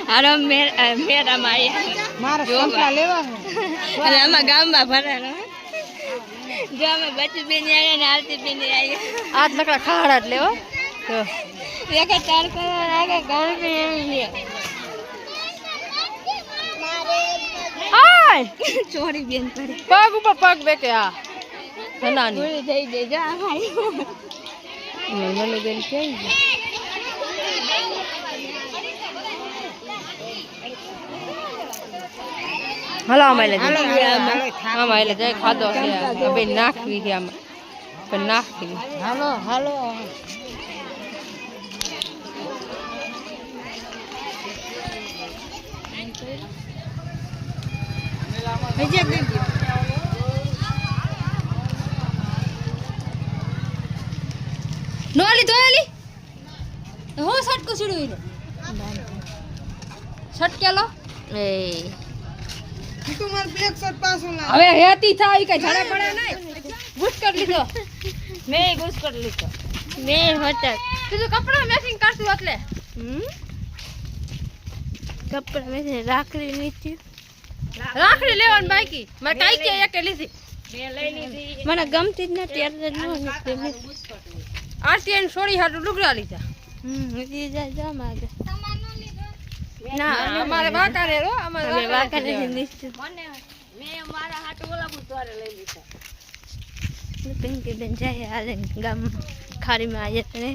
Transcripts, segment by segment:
હારો મેરામાં આવ્યા મારા સંપલા લેવા અને આમાં ગામમાં ભરાનો જો અમે બચી બેન આવ્યા ને આરતી બેન આવ્યા આજ નકરા ખાડા જ લેવો તો એક ચાર કરવા લાગે ગરમી એવી લે હાય ચોરી બેન પડે પગ ઉપર પગ બેકે આ ધનાની પૂરી થઈ ગઈ જો આ ભાઈ મને બેન કેમ હાલો આમાં લે આમાં લે જાય ખાધો છે બે નાખવી છે આમાં પણ નાખવી હાલો હાલો નોલી ધોયેલી હો સટકો છોડવી લે સટકેલો એ તું માર બ્લેક શર્ટ પાછો ના હવે હેતી થાય કે ઝડા પડે નહીં ગુસ કરી લીધો મે ગુસ કરી લીધો મે હોતા તું તો કપડા મેચિંગ કરતું એટલે કપડા મેં રાખડી નીચે રાખડી લેવાની બાકી મારે કાઈ કે એક લીધી મે લઈ લીધી મને ગમતી જ નથી એટલે આરતીન છોડી હાટુ લુગડા લીધા ઈ જાય જા માગે ના અમારે વાકારે રો અમારે અમે વાકાને નીચે મને મે મારા હાટુ ઓલા બુધવારે લઈ લીધા પિંકી બેન જાય આજે ગામ ખાડીમાં આવ્યા ને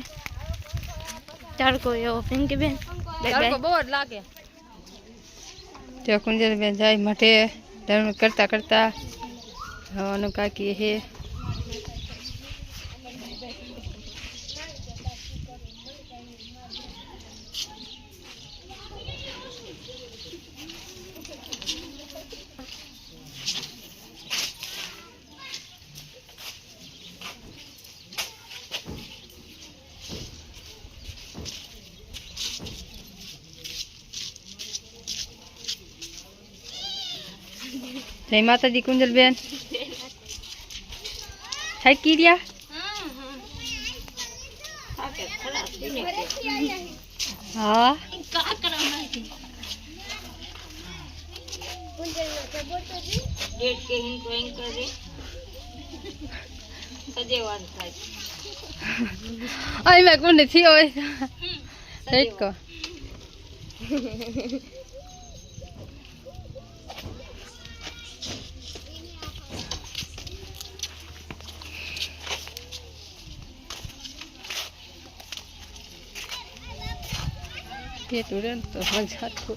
તડકો એવો પિંકી બેન તડકો બહુ જ લાગે તે કુંજલ બેન જાય માટે ધર્મ કરતા કરતા હવાનું કાકી હે જય માતાજી કુંજલ બેન થાકી રહ્યા હા ડેટ કે ઇન ડ્રોઈંગ કરે સજેવાન થાય અહીં મેં કોને થયો હોય રાઈટ કો ये तुरंत तो मजा तो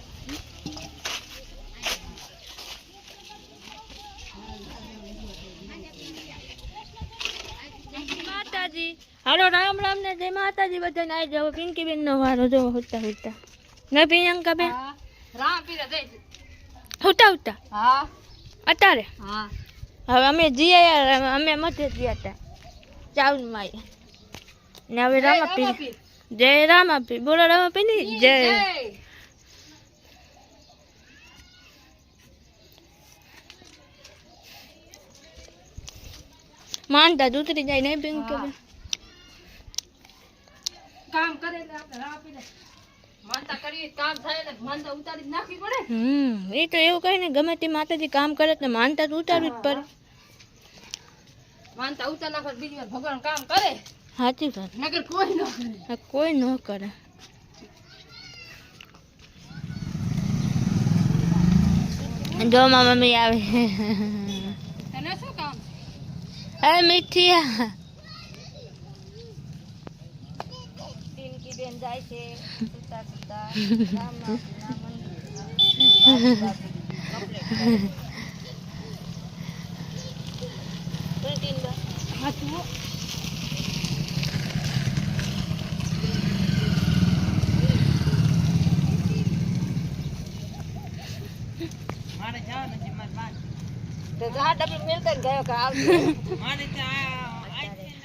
માતાજી હાલો રામ રામ ને જય માતાજી બધાને આવી જાવ પિંકી બેન નો વારો જો હોતા હોતા ના પ્રિયંકા બેન રામ પીરે દે હોતા હોતા હા અત્યારે હા હવે અમે જીયા અમે મધે ગયા હતા ચાવન માં ને હવે રામાપી જય રામાપી બોલો રામાપી ની જય માનતા ઉતરી જાય નહીં પિંકી બેન કામ કરે એટલે આપણે રાહ પીને માનતા કરીએ કામ થાય એટલે માનતા ઉતારી જ નાખવી પડે એ તો એવું કહે ને ગમે તે માતાજી કામ કરે તો માનતા તો ઉતારવી જ પડે માનતા ઉતાર નાખે બીજી વાર ભગવાન કામ કરે સાચી વાત નકર કોઈ ન કરે કોઈ ન કરે જો મમ્મી આવે એને શું કામ હે મીઠિયા પિંકી બેન જાય છે સુતા સુતા રામ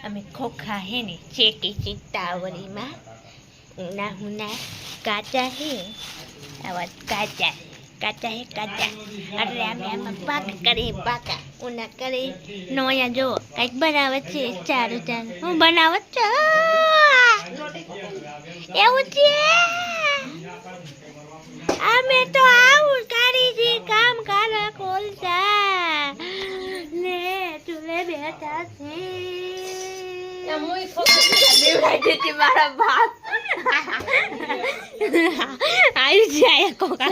અમે ખોખા હે ને ચેકી ચિત્તાવરીમાં ના હું ના કાચા હે આવા કાચા કાચા હે કાચા એટલે અમે આમાં પાક કરી પાકા ઉના કરી નોયા જો કંઈક બનાવે છે ચારું ચારું હું બનાવત છો એવું છે અમે તો આવું કરી જી કામ કારા ખોલતા ને ચૂલે બેઠા છે મારા બાપ આવી જાય કોકા